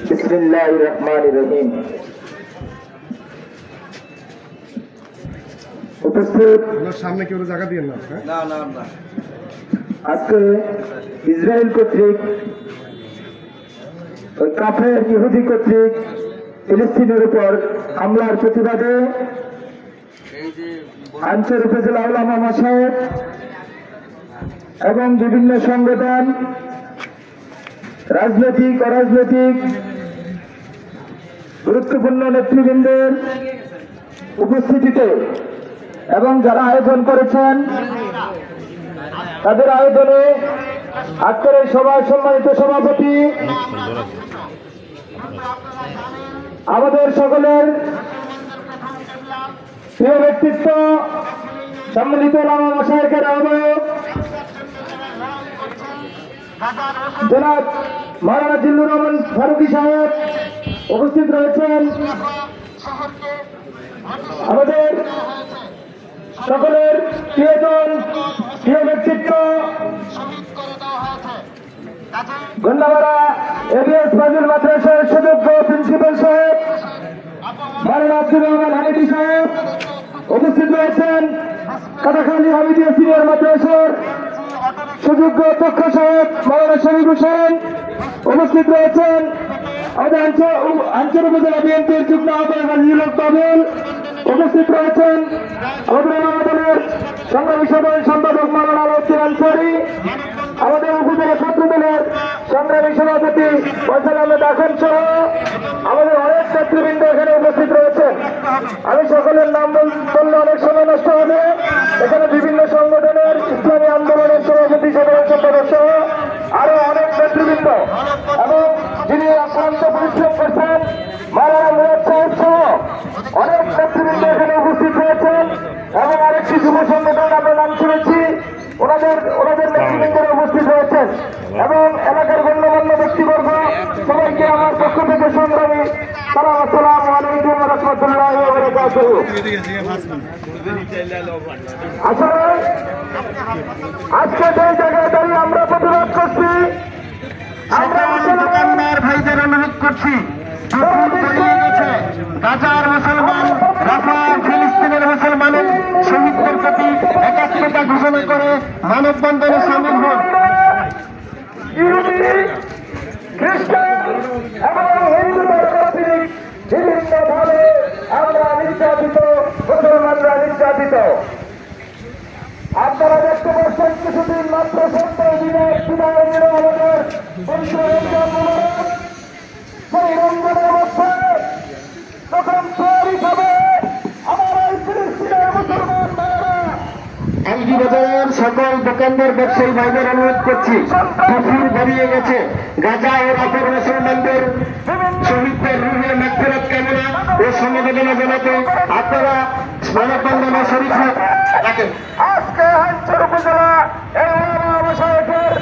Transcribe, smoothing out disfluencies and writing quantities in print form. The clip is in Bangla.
বিসমিল্লাহির রহমানির রহিম। উপস্থিত সামনে কেউ জায়গা দিয়ে না আজকে ইসরায়েল কর্তৃক কাফের ইহুদি কর্তৃক ফিলিস্তিনের উপর হামলার প্রতিবাদে আনসার উপজেলা উলামা মাশায়েখ এবং বিভিন্ন সংগঠন, রাজনৈতিক অরাজনৈতিক গুরুত্বপূর্ণ নেতৃবৃন্দের উপস্থিতিতে এবং যারা আয়োজন করেছেন তাদের আয়োজনে আজকের এই সভায় সম্মানিত সভাপতি আমাদের সকলের প্রিয় ব্যক্তিত্ব সম্মিলিত উলামা মাশায়েখের আহ্বায়ক জনাব মাওলানা জিল্লুর রহমান ফারুকী সাহেব উপস্থিত রয়েছেন। আমাদের সকলের প্রিয়জন প্রিয় ব্যক্তিত্ব গন্ডামারা এবিএস ফাজিল মাদ্রাসার সুযোগ্য প্রিন্সিপাল সাহেব মাওলানা আব্দুর রহমান হামিদি সাহেব উপস্থিত রয়েছেন। কাটাখালী হামিদিয়া সিনিয়র মাদ্রাসার সুযোগ্য অধ্যক্ষ সাহেব মাওলানা শরীফ হোসেন উপস্থিত রয়েছেন। আমাদের আঞ্চলিক উপজেলা বিএনপির যুগ্ম আহ্বায়ক আজিজুল হক বাবুল উপস্থিত রয়েছেন। আমাদের দলের সংগ্রামী সাধারণ সম্পাদক মাওলানা আলাউদ্দিন আনসারী, আমাদের উপজেলা ছাত্র দলের সংগ্রামী সভাপতি ফয়সাল আহমেদ আখান সহ আমাদের অনেক নেতৃবৃন্দ এখানে উপস্থিত রয়েছেন। আমি সকলের নাম বললে অনেক সময় নষ্ট হবে। এখানে বিভিন্ন সংগঠনের ইসলামী আন্দোলনের সভাপতি সাধারণ সম্পাদক সহ আরো অনেক নেতৃবৃন্দ এবং যিনি আক্রান্ত পরিশ্রম করছেন মাওলানা মুরাদ সাহেব সহ অনেক নেতৃবৃন্দ এখানে উপস্থিত রয়েছেন এবং আরেকটি যুব সংগঠন আমরা নাম শুনেছি, ওনাদের নেতৃবৃন্দরা উপস্থিত রয়েছেন এবং এলাকার গণ্যমান্য ব্যক্তিবর্গ সবাইকে আমার পক্ষ থেকে সংগ্রামী সালাম আসসালামু আলাইকুম ওয়া রাহমাতুল্লাহি ওয়া বারাকাতুহু। আসলে আজকে যে জায়গায় দাঁড়িয়ে আমরা প্রতিবাদ করছি, আমরা মুসলমানদের ভাইদের অনুরোধ করছি, গাজার মুসলমান, রাফা ফিলিস্তিনের মুসলমানের শহীদদের প্রতি একাত্মতা ঘোষণা করে মানববন্ধনে সামিল হন। ইহুদি, খ্রিস্টান এবং হিন্দুদের কর্তৃক বিভিন্নভাবে আমরা নির্যাতিত, মুসলমানরা নির্যাতিত। আপনারা দেখতে পাচ্ছেন কিছুদিন মাত্র 70 দিনের বিদায় নিল আমাদের সেই রমজানের মধ্যে তখন তৈরি হবে আমার এই ফিলিস্তিনের মুসলমান ভাইয়েরা। আলগি বাজারের সকল দোকানদার ব্যবসায়ী ভাইদের অনুরোধ করছি, কফির বেরিয়ে গেছে, গাজা ও অপর মুসলমানদের শহীদদের রুহের মাগফিরাত কামনা ও সমবেদনা জানাতে আপনারা মানববন্ধনে শরীক রাখেন। আজকে আঞ্চলিক উপজেলা এই উলামা মাশায়েখের